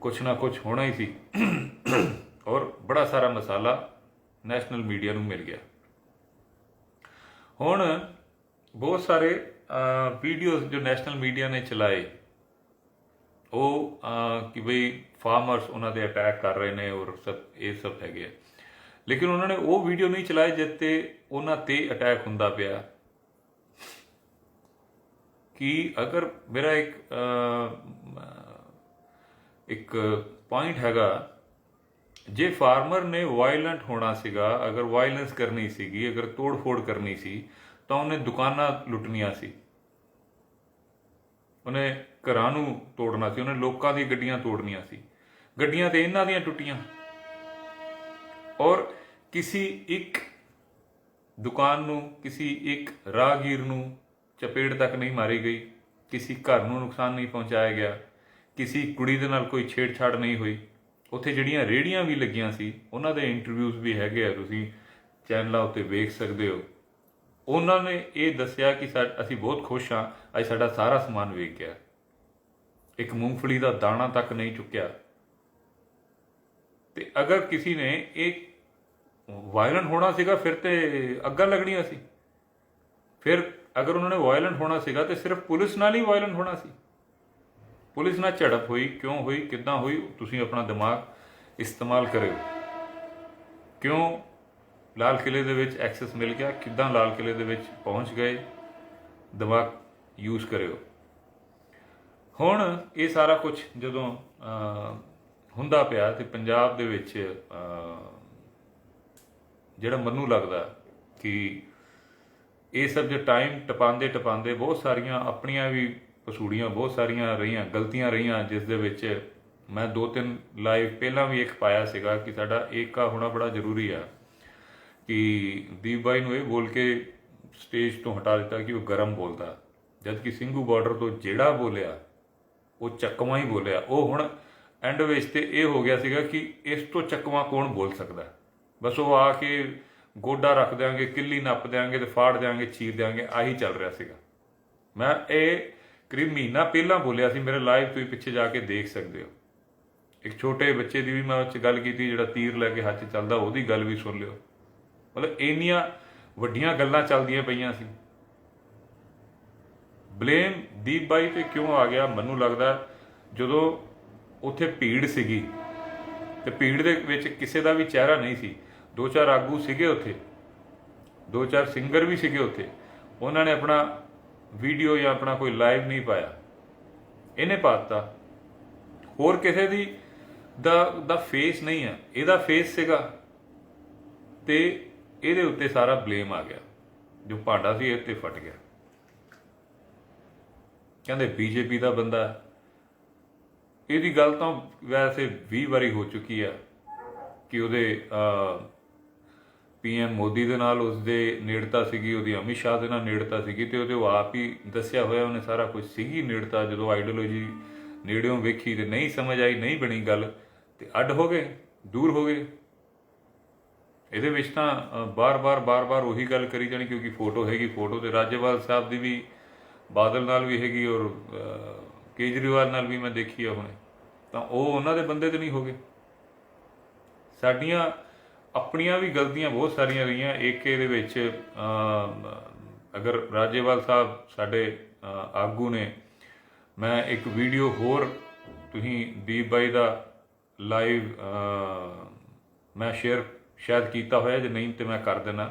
ਕੁਛ ਨਾ ਕੁਛ ਹੋਣਾ ਹੀ ਸੀ ਔਰ ਬੜਾ ਸਾਰਾ ਮਸਾਲਾ ਨੈਸ਼ਨਲ ਮੀਡੀਆ ਨੂੰ ਮਿਲ ਗਿਆ। ਹੁਣ ਬਹੁਤ ਸਾਰੇ ਵੀਡੀਓਜ਼ ਜੋ ਨੈਸ਼ਨਲ ਮੀਡੀਆ ਨੇ ਚਲਾਏ ਉਹ ਕਿ ਬਈ ਫਾਰਮਰਸ ਉਹਨਾਂ ਦੇ ਅਟੈਕ ਕਰ ਰਹੇ ਨੇ ਔਰ ਇਹ ਸਭ ਹੈਗੇ ਆ, ਲੇਕਿਨ ਉਹਨਾਂ ਨੇ ਉਹ ਵੀਡੀਓ ਨਹੀਂ ਚਲਾਏ ਜਿੱਤੇ ਉਹਨਾਂ ਤੇ ਅਟੈਕ ਹੁੰਦਾ ਪਿਆ। ਕਿ ਅਗਰ ਮੇਰਾ ਇੱਕ ਪੁਆਇੰਟ ਹੈਗਾ, ਜੇ ਫਾਰਮਰ ਨੇ ਵਾਇਲੈਂਟ ਹੋਣਾ ਸੀਗਾ, ਅਗਰ ਵਾਇਲੈਂਸ ਕਰਨੀ ਸੀਗੀ, ਅਗਰ ਤੋੜ ਫੋੜ ਕਰਨੀ ਸੀ, ਤਾਂ ਉਹਨੇ ਦੁਕਾਨਾਂ ਲੁੱਟਣੀਆਂ ਸੀ, ਉਹਨੇ ਘਰਾਂ ਨੂੰ ਤੋੜਨਾ ਸੀ, ਉਹਨੇ ਲੋਕਾਂ ਦੀ ਗੱਡੀਆਂ ਤੋੜਨੀਆਂ ਸੀ। ਗੱਡੀਆਂ ਤੇ ਇਹਨਾਂ ਦੀਆਂ ਟੁੱਟੀਆਂ ਔਰ ਕਿਸੇ ਇੱਕ ਦੁਕਾਨ ਨੂੰ, ਕਿਸੇ ਇੱਕ ਰਾਹਗੀਰ ਨੂੰ ਚਪੇੜ ਤੱਕ ਨਹੀਂ ਮਾਰੀ ਗਈ, ਕਿਸੇ ਘਰ ਨੂੰ ਨੁਕਸਾਨ ਨਹੀਂ ਪਹੁੰਚਾਇਆ ਗਿਆ, ਕਿਸੇ ਕੁੜੀ ਦੇ ਨਾਲ ਕੋਈ ਛੇੜਛਾੜ ਨਹੀਂ ਹੋਈ। ਉੱਥੇ ਜਿਹੜੀਆਂ ਰੇਹੜੀਆਂ ਵੀ ਲੱਗੀਆਂ ਸੀ ਉਹਨਾਂ ਦੇ ਇੰਟਰਵਿਊਜ਼ ਵੀ ਹੈਗੇ ਆ, ਤੁਸੀਂ ਚੈਨਲਾਂ ਉੱਤੇ ਵੇਖ ਸਕਦੇ ਹੋ। ਉਹਨਾਂ ਨੇ ਇਹ ਦੱਸਿਆ ਕਿ ਅਸੀਂ ਬਹੁਤ ਖੁਸ਼ ਹਾਂ, ਅੱਜ ਸਾਡਾ ਸਾਰਾ ਸਮਾਨ ਵੇਚ ਗਿਆ, ਇੱਕ ਮੂੰਗਫਲੀ ਦਾ ਦਾਣਾ ਤੱਕ ਨਹੀਂ ਚੁੱਕਿਆ। ਤੇ ਅਗਰ ਕਿਸੇ ਨੇ ਇਹ ਵਾਇਲੈਂਟ ਹੋਣਾ ਸੀਗਾ ਫਿਰ ਤੇ ਅੱਗਾਂ ਲੱਗਣੀਆਂ ਸੀ। ਫਿਰ ਅਗਰ ਉਹਨਾਂ ਨੇ ਵਾਇਲੈਂਟ ਹੋਣਾ ਸੀਗਾ ਤੇ ਸਿਰਫ ਪੁਲਿਸ ਨਾਲ ਹੀ ਵਾਇਲੈਂਟ ਹੋਣਾ ਸੀ। ਪੁਲਿਸ ਨਾਲ ਝੜਪ ਹੋਈ, ਕਿਉਂ ਹੋਈ, ਕਿੱਦਾਂ ਹੋਈ, ਤੁਸੀਂ ਆਪਣਾ ਦਿਮਾਗ ਇਸਤੇਮਾਲ ਕਰਿਓ। ਕਿਉਂ ਲਾਲ ਕਿਲੇ ਦੇ ਵਿੱਚ ਐਕਸੈਸ ਮਿਲ ਗਿਆ, ਕਿੱਦਾਂ ਲਾਲ ਕਿਲੇ ਦੇ ਵਿੱਚ ਪਹੁੰਚ ਗਏ, ਦਿਮਾਗ ਯੂਜ਼ ਕਰਿਓ। ਹੁਣ ਇਹ ਸਾਰਾ ਕੁਝ ਜਦੋਂ ਹੁੰਦਾ ਪਿਆ ਤੇ ਪੰਜਾਬ ਦੇ ਵਿੱਚ ਜਿਹੜਾ ਮੈਨੂੰ ਲੱਗਦਾ ਕਿ ਇਹ ਸਭ ਜੋ ਟਾਈਮ ਟਪਾਉਂਦੇ ਟਪਾਉਂਦੇ ਬਹੁਤ ਸਾਰੀਆਂ ਆਪਣੀਆਂ ਵੀ ਕਸੂੜੀਆਂ ਬਹੁਤ ਸਾਰੀਆਂ ਰਹੀਆਂ, ਗਲਤੀਆਂ ਰਹੀਆਂ, ਜਿਸ ਦੇ ਵਿੱਚ ਮੈਂ 2-3 ਲਾਈਵ ਪਹਿਲਾਂ ਵੀ ਇੱਕ ਪਾਇਆ ਸੀਗਾ ਕਿ ਸਾਡਾ ਏਕਾ ਹੋਣਾ ਬੜਾ ਜ਼ਰੂਰੀ ਆ। ਕਿ ਦੀਪ ਬਾਈ ਨੂੰ ਇਹ ਬੋਲ ਕੇ ਸਟੇਜ ਤੋਂ ਹਟਾ ਦਿੱਤਾ ਕਿ ਉਹ ਗਰਮ ਬੋਲਦਾ, ਜਦ ਕਿ ਸਿੰਘੂ ਬਾਰਡਰ ਤੋਂ ਜਿਹੜਾ ਬੋਲਿਆ ਉਹ ਚੱਕਵਾਂ ਹੀ ਬੋਲਿਆ। ਉਹ ਹੁਣ ਐਂਡ ਵਿੱਚ ਤੇ ਇਹ ਹੋ ਗਿਆ ਸੀਗਾ ਕਿ ਇਸ ਤੋਂ ਚੱਕਵਾਂ ਕੌਣ ਬੋਲ ਸਕਦਾ। ਬਸ ਉਹ ਆ ਕੇ ਗੋਡਾ ਰੱਖ ਦਿਆਂਗੇ, ਕਿੱਲੀ ਨੱਪ ਦਿਆਂਗੇ ਤੇ ਫਾੜ ਦਿਆਂਗੇ, ਚੀਰ ਦਿਆਂਗੇ, ਆਹੀ ਚੱਲ ਰਿਹਾ ਸੀਗਾ। ਮੈਂ ਇਹ ਕਰੀਬ ਮਹੀਨਾ ਪਹਿਲਾਂ ਬੋਲਿਆ ਸੀ, ਮੇਰੇ ਲਾਈਵ ਤੁਸੀਂ ਪਿੱਛੇ ਜਾ ਕੇ ਦੇਖ ਸਕਦੇ ਹੋ। ਇੱਕ ਛੋਟੇ ਬੱਚੇ ਦੀ ਵੀ ਮੈਂ ਉਹ 'ਚ ਗੱਲ ਕੀਤੀ ਜਿਹੜਾ ਤੀਰ ਲੈ ਕੇ ਹੱਥ 'ਚ ਚੱਲਦਾ, ਉਹਦੀ ਗੱਲ ਵੀ ਸੁਣ ਲਿਓ। ਮਤਲਬ ਇੰਨੀਆਂ ਵੱਡੀਆਂ ਗੱਲਾਂ ਚੱਲਦੀਆਂ ਪਈਆਂ ਸੀ। ਬਲੇਮ ਦੀਪ ਬਾਈ ਤੇ ਕਿਉਂ ਆ ਗਿਆ, ਮੈਨੂੰ ਲੱਗਦਾ ਜਦੋਂ ਉੱਥੇ ਭੀੜ ਸੀਗੀ ਤੇ ਭੀੜ ਦੇ ਵਿੱਚ ਕਿਸੇ ਦਾ ਵੀ ਚਿਹਰਾ ਨਹੀਂ ਸੀ। 2-4 ਆਗੂ ਸੀਗੇ ਉੱਥੇ, 2-4 ਸਿੰਗਰ ਵੀ ਸੀਗੇ ਉੱਥੇ, ਉਹਨਾਂ ਨੇ ਆਪਣਾ ਵੀਡੀਓ ਜਾਂ ਆਪਣਾ ਕੋਈ ਲਾਈਵ ਨਹੀਂ ਪਾਇਆ, ਇਹਨੇ ਪਾਤਾ। ਹੋਰ ਕਿਸੇ ਦੀ ਦਾ ਫੇਸ ਨਹੀਂ ਹੈ, ਇਹਦਾ ਫੇਸ ਸੀਗਾ ਤੇ ਇਹਦੇ ਉੱਤੇ ਸਾਰਾ ਬਲੇਮ ਆ ਗਿਆ। ਜੋ ਭਾਂਡਾ ਸੀ ਇਹ ਤੇ ਫਟ ਗਿਆ। ਕਹਿੰਦੇ ਬੀਜੇਪੀ ਦਾ ਬੰਦਾ। ਇਹਦੀ ਗੱਲ ਤਾਂ ਵੈਸੇ 20 ਵਾਰੀ ਹੋ ਚੁੱਕੀ ਆ ਕਿ ਉਹਦੇ PM ਮੋਦੀ ਦੇ ਨਾਲ ਉਸਦੇ ਨੇੜਤਾ ਸੀਗੀ, ਉਹਦੀ ਅਮਿਤ ਸ਼ਾਹ ਦੇ ਨਾਲ ਨੇੜਤਾ ਸੀਗੀ, ਤੇ ਉਹਦੇ ਉਹ ਆਪ ਹੀ ਦੱਸਿਆ ਹੋਇਆ ਉਹਨੇ ਸਾਰਾ ਕੁਝ ਸੀਗੀ ਨੇੜਤਾ। ਜਦੋਂ ਆਈਡੀਓਲੋਜੀ ਨੇੜਿਓਂ ਵੇਖੀ ਤੇ ਨਹੀਂ ਸਮਝ ਆਈ, ਨਹੀਂ ਬਣੀ ਗੱਲ, ਤੇ ਅੱਡ ਹੋ ਗਏ, ਦੂਰ ਹੋ ਗਏ। ਇਹਦੇ ਵਿੱਚ ਤਾਂ ਬਾਰ-ਬਾਰ ਉਹੀ ਗੱਲ ਕਰੀ ਜਾਣੀ, ਕਿਉਂਕਿ ਫੋਟੋ ਹੈਗੀ, ਫੋਟੋ ਤੇ ਰਾਜੇਵਾਲ ਸਾਹਿਬ ਦੀ ਵੀ, ਬਾਦਲ ਨਾਲ ਵੀ ਹੈਗੀ ਔਰ ਕੇਜਰੀਵਾਲ ਨਾਲ ਵੀ ਮੈਂ ਦੇਖੀ ਆ ਹੁਣੇ। ਤਾਂ ਉਹ ਉਹਨਾਂ ਦੇ ਬੰਦੇ ਤੇ ਨਹੀਂ ਹੋ ਗਏ। ਸਾਡੀਆਂ ਆਪਣੀਆਂ ਵੀ ਗਲਤੀਆਂ ਬਹੁਤ ਸਾਰੀਆਂ ਰਹੀਆਂ। ਇਹਦੇ ਵਿੱਚ ਅਗਰ ਰਾਜੇਵਾਲ ਸਾਹਿਬ ਸਾਡੇ ਆਗੂ ਨੇ, ਮੈਂ ਇੱਕ ਵੀਡੀਓ ਹੋਰ, ਤੁਸੀਂ ਦੀਪ ਬਾਈ ਦਾ ਲਾਈਵ ਮੈਂ ਸ਼ੇਅਰ ਸ਼ਾਇਦ ਕੀਤਾ ਹੋਇਆ, ਜੇ ਨਹੀਂ ਤੇ ਮੈਂ ਕਰ ਦੇਣਾ।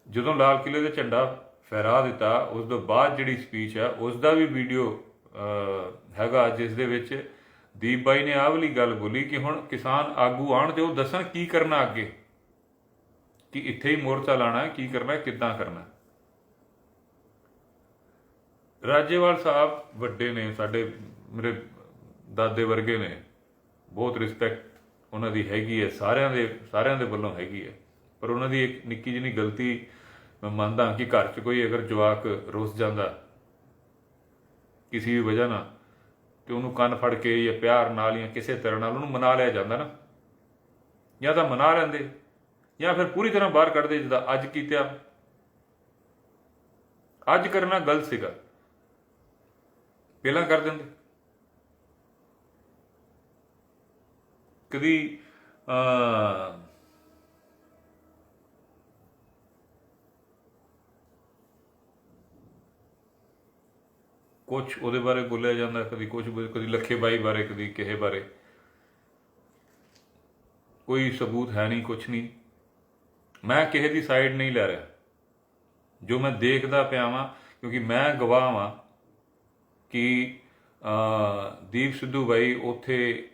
ਜਦੋਂ ਲਾਲ ਕਿਲੇ ਦੇ ਝੰਡਾ ਫਹਿਰਾ ਦਿੱਤਾ ਉਸ ਤੋਂ ਬਾਅਦ ਜਿਹੜੀ ਸਪੀਚ ਹੈ ਉਸ ਦਾ ਵੀ ਵੀਡੀਓ ਹੈਗਾ, ਜਿਸ ਦੇ ਵਿੱਚ ਦੀਪ ਬਾਈ ਨੇ ਆਹ ਵਾਲੀ ਗੱਲ ਬੋਲੀ ਕਿ ਹੁਣ ਕਿਸਾਨ ਆਗੂ ਆਉਣ ਤੇ ਉਹ ਦੱਸਣ ਕੀ ਕਰਨਾ ਅੱਗੇ। ਕਿ ਇੱਥੇ ਹੀ ਮੋਰਚਾ ਲਾਣਾ, ਕੀ ਕਰਨਾ, ਕਿੱਦਾਂ ਕਰਨਾ। ਰਾਜੇਵਾਲ ਸਾਹਿਬ ਵੱਡੇ ਨੇ ਸਾਡੇ, ਮੇਰੇ ਦਾਦੇ ਵਰਗੇ ਨੇ, ਬਹੁਤ ਰਿਸਪੈਕਟ ਉਹਨਾਂ ਦੀ ਹੈਗੀ ਹੈ, ਸਾਰਿਆਂ ਦੇ ਵੱਲੋਂ ਹੈਗੀ ਹੈ। ਪਰ ਉਹਨਾਂ ਦੀ ਇੱਕ ਨਿੱਕੀ ਜਿਹੀ ਗਲਤੀ ਮੈਂ ਮੰਨਦਾ ਕਿ ਘਰ 'ਚ ਕੋਈ ਅਗਰ ਜਵਾਕ ਰੁੱਸ ਜਾਂਦਾ ਕਿਸੇ ਵੀ ਵਜ੍ਹਾ ਨਾਲ, ਤੇ ਉਹਨੂੰ ਕੰਨ ਫੜ ਕੇ ਜਾਂ ਪਿਆਰ ਨਾਲ ਜਾਂ ਕਿਸੇ ਤਰ੍ਹਾਂ ਨਾਲ ਉਹਨੂੰ ਮਨਾ ਲਿਆ ਜਾਂਦਾ ਨਾ, ਜਾਂ ਤਾਂ ਮਨਾ ਲੈਂਦੇ ਜਾਂ ਫਿਰ ਪੂਰੀ ਤਰ੍ਹਾਂ ਬਾਹਰ ਕੱਢਦੇ, ਜਿੱਦਾਂ ਅੱਜ ਕੀਤਾ। ਅੱਜ ਕਰਨਾ ਗਲਤ ਸੀਗਾ, ਪਹਿਲਾਂ ਕਰ ਦਿੰਦੇ। ਕਦੀ ਕੁਛ ਉਹਦੇ ਬਾਰੇ ਬੋਲਿਆ ਜਾਂਦਾ, ਕਦੀ ਕੁਛ, ਕਦੀ ਲੱਖੇ ਬਾਈ ਬਾਰੇ, ਕਦੀ ਕਿਸੇ ਬਾਰੇ। ਕੋਈ ਸਬੂਤ ਹੈ ਨਹੀਂ, ਕੁਛ ਨਹੀਂ। ਮੈਂ ਕਿਸੇ ਦੀ ਸਾਈਡ ਨਹੀਂ ਲੈ ਰਿਹਾ, ਜੋ ਮੈਂ ਦੇਖਦਾ ਪਿਆ ਵਾਂ, ਕਿਉਂਕਿ ਮੈਂ ਗਵਾਹ ਵਾਂ ਕਿ ਦੀਪ ਸਿੱਧੂ ਬਾਈ ਉੱਥੇ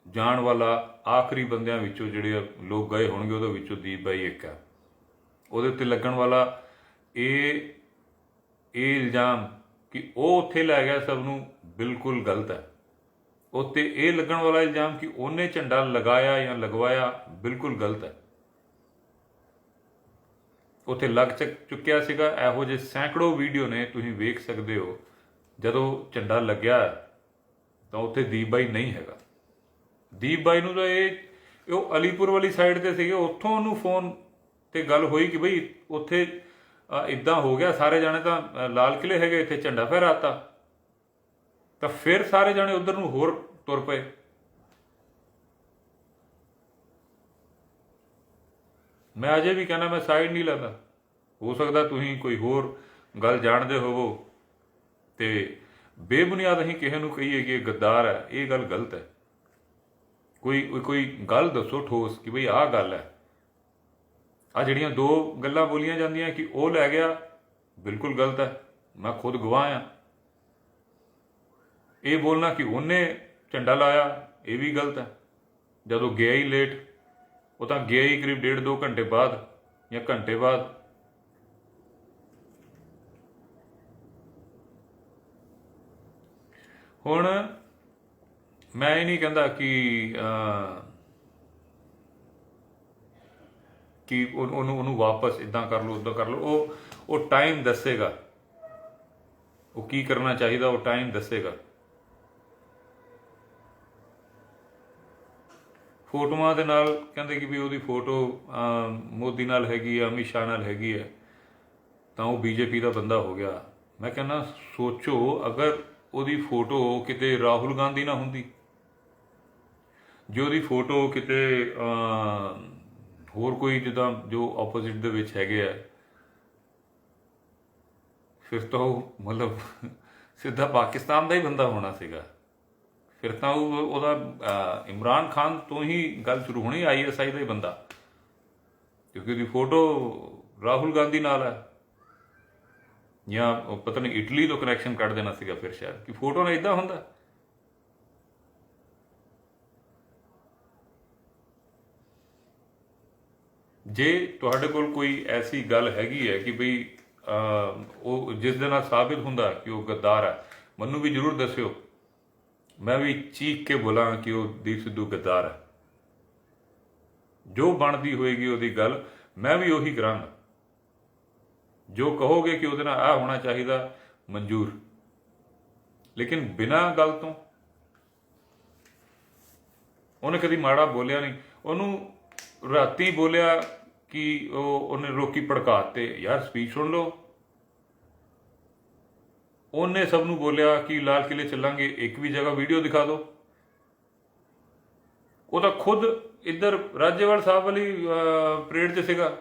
ਜਾਣ ਵਾਲਾ ਆਖਰੀ ਬੰਦਿਆਂ ਵਿੱਚੋਂ ਜਿਹੜੇ ਲੋਕ ਗਏ ਹੋਣਗੇ, ਉਹਦੇ ਵਿੱਚੋਂ ਦੀਪ ਬਾਈ ਇੱਕ ਹੈ। ਉਹਦੇ ਉੱਤੇ ਲੱਗਣ ਵਾਲਾ ਇਹ ਇਲਜ਼ਾਮ ਕਿ ਉਹ ਉੱਥੇ ਲੈ ਗਿਆ ਸਭ ਨੂੰ, ਬਿਲਕੁਲ ਗਲਤ ਹੈ। ਉੱਤੇ ਇਹ ਲੱਗਣ ਵਾਲਾ ਇਲਜ਼ਾਮ ਕਿ ਉਹਨੇ ਝੰਡਾ ਲਗਾਇਆ ਜਾਂ ਲਗਵਾਇਆ, ਬਿਲਕੁਲ ਗਲਤ ਹੈ। ਉੱਥੇ ਲੱਗ ਚੁੱਕਿਆ ਸੀਗਾ। ਇਹੋ ਜਿਹੇ ਸੈਂਕੜੋ ਵੀਡੀਓ ਨੇ, ਤੁਸੀਂ ਵੇਖ ਸਕਦੇ ਹੋ। ਜਦੋਂ ਝੰਡਾ ਲੱਗਿਆ ਤਾਂ ਉੱਥੇ ਦੀਪ ਬਾਈ ਨਹੀਂ ਹੈਗਾ। ਦੀਪ ਬਾਈ ਨੂੰ ਤਾਂ ਉਹ ਅਲੀਪੁਰ ਵਾਲੀ ਸਾਈਡ ਤੇ ਸੀਗੇ, ਉੱਥੋਂ ਉਹਨੂੰ ਫੋਨ ਤੇ ਗੱਲ ਹੋਈ ਕਿ ਬਈ ਉੱਥੇ ਇੱਦਾਂ ਹੋ ਗਿਆ, ਸਾਰੇ ਜਾਣੇ ਤਾਂ ਲਾਲ ਕਿਲੇ ਹੈਗੇ, ਇੱਥੇ ਝੰਡਾ ਫਹਿਰਾਤਾ। ਤਾਂ ਫਿਰ ਸਾਰੇ ਜਾਣੇ ਉਧਰ ਨੂੰ ਹੋਰ ਤੁਰ ਪਏ। ਮੈਂ ਅਜੇ ਵੀ ਕਹਿੰਦਾ, ਮੈਂ ਸਾਈਡ ਨਹੀਂ ਲੈਂਦਾ। ਹੋ ਸਕਦਾ ਤੁਸੀਂ ਕੋਈ ਹੋਰ ਗੱਲ ਜਾਣਦੇ ਹੋਵੋ ਤੇ ਬੇਬੁਨਿਆਦ ਅਸੀਂ ਕਿਸੇ ਨੂੰ ਕਹੀਏ ਕਿ ਇਹ ਗੱਦਾਰ ਹੈ, ਇਹ ਗੱਲ ਗਲਤ ਹੈ। ਕੋਈ ਗੱਲ ਦੱਸੋ ਠੋਸ ਕਿ ਬਈ ਆਹ ਗੱਲ ਹੈ। ਆ ਜਿਹੜੀਆਂ ਦੋ ਗੱਲਾਂ ਬੋਲੀਆਂ ਜਾਂਦੀਆਂ ਕਿ ਉਹ ਲੈ ਗਿਆ, ਬਿਲਕੁਲ ਗਲਤ ਹੈ। ਮੈਂ ਖੁਦ ਗਵਾਹ ਹਾਂ। ਇਹ ਬੋਲਣਾ ਕਿ ਉਹਨੇ ਝੰਡਾ ਲਾਇਆ, ਇਹ ਵੀ ਗਲਤ ਹੈ। ਜਦੋਂ ਗਿਆ ਹੀ ਲੇਟ, ਉਹ ਤਾਂ ਗਿਆ ਹੀ ਕਰੀਬ 1.5-2 ਘੰਟੇ ਬਾਅਦ ਜਾਂ ਘੰਟੇ ਬਾਅਦ। ਹੁਣ ਮੈਂ ਇਹ ਨਹੀਂ ਕਹਿੰਦਾ ਕਿ ਉਹਨੂੰ ਵਾਪਸ ਇੱਦਾਂ ਕਰ ਲਓ, ਉੱਦਾਂ ਕਰ ਲਓ। ਉਹ ਟਾਈਮ ਦੱਸੇਗਾ ਉਹ ਕੀ ਕਰਨਾ ਚਾਹੀਦਾ, ਉਹ ਟਾਈਮ ਦੱਸੇਗਾ। ਫੋਟੋਆਂ ਦੇ ਨਾਲ ਕਹਿੰਦੇ ਕਿ ਵੀ ਉਹਦੀ ਫੋਟੋ ਮੋਦੀ ਨਾਲ ਹੈਗੀ ਆ, ਅਮਿਤ ਸ਼ਾਹ ਨਾਲ ਹੈਗੀ ਹੈ, ਤਾਂ ਉਹ ਬੀਜੇਪੀ ਦਾ ਬੰਦਾ ਹੋ ਗਿਆ। ਮੈਂ ਕਹਿੰਦਾ ਸੋਚੋ, ਅਗਰ ਉਹਦੀ ਫੋਟੋ ਕਿਤੇ ਰਾਹੁਲ ਗਾਂਧੀ ਨਾ ਹੁੰਦੀ, ਜੇ ਉਹਦੀ ਫੋਟੋ ਕਿਤੇ ਹੋਰ ਕੋਈ ਜਿੱਦਾਂ ਜੋ ਆਪੋਜ਼ਿਟ ਦੇ ਵਿੱਚ ਹੈਗੇ ਆ, ਫਿਰ ਤਾਂ ਉਹ ਮਤਲਬ ਸਿੱਧਾ ਪਾਕਿਸਤਾਨ ਦਾ ਹੀ ਬੰਦਾ ਹੋਣਾ ਸੀਗਾ। ਫਿਰ ਤਾਂ ਉਹਦਾ ਇਮਰਾਨ ਖਾਨ ਤੋਂ ਹੀ ਗੱਲ ਸ਼ੁਰੂ ਹੋਣੀ, ISI ਦਾ ਹੀ ਬੰਦਾ, ਕਿਉਂਕਿ ਉਹਦੀ ਫੋਟੋ ਰਾਹੁਲ ਗਾਂਧੀ ਨਾਲ ਹੈ। ਜਾਂ ਪਤਾ ਨਹੀਂ ਇਟਲੀ ਤੋਂ ਕਨੈਕਸ਼ਨ ਕੱਢ ਦੇਣਾ ਸੀਗਾ ਫਿਰ ਸ਼ਾਇਦ, ਕਿ ਫੋਟੋ ਨਾਲ ਇੱਦਾਂ ਹੁੰਦਾ। ਜੇ ਤੁਹਾਡੇ ਕੋਲ ਕੋਈ ਐਸੀ ਗੱਲ ਹੈਗੀ ਹੈ ਕਿ ਬਈ ਉਹ ਜਿਸ ਦੇ ਨਾਲ ਸਾਬਿਤ ਹੁੰਦਾ ਕਿ ਉਹ ਗੱਦਾਰ ਹੈ, ਮੈਨੂੰ ਵੀ ਜ਼ਰੂਰ ਦੱਸਿਓ। ਮੈਂ ਵੀ ਚੀਖ ਕੇ ਬੋਲਾਂ ਕਿ ਉਹ ਦੀਪ ਸਿੱਧੂ ਗੱਦਾਰ ਹੈ। ਜੋ ਬਣਦੀ ਹੋਏਗੀ ਉਹਦੀ ਗੱਲ, ਮੈਂ ਵੀ ਉਹੀ ਕਰਾਂਗਾ। ਜੋ ਕਹੋਗੇ ਕਿ ਉਹਦੇ ਨਾਲ ਆਹ ਹੋਣਾ ਚਾਹੀਦਾ, ਮਨਜ਼ੂਰ। ਲੇਕਿਨ ਬਿਨਾਂ ਗੱਲ ਤੋਂ ਉਹਨੇ ਕਦੀ ਮਾੜਾ ਬੋਲਿਆ ਨਹੀਂ। ਉਹਨੂੰ ਰਾਤੀ ਬੋਲਿਆ ਕਿ ਉਹਨੇ ਰੋਕੀ ਭੜਕਾਤੇ, ਯਾਰ ਸਪੀਚ ਸੁਣ ਲਓ। ਉਹਨੇ ਸਭ ਨੂੰ ਬੋਲਿਆ ਕਿ ਲਾਲ ਕਿਲੇ ਚੱਲਾਂਗੇ, ਇੱਕ ਵੀ ਜਗ੍ਹਾ ਵੀਡੀਓ ਦਿਖਾ ਦਿਓ। ਉਹ ਤਾਂ ਖੁਦ ਇੱਧਰ ਰਾਜੇਵਾਲ ਸਾਹਿਬ ਵਾਲੀ ਪਰੇਡ 'ਚ ਸੀਗਾ।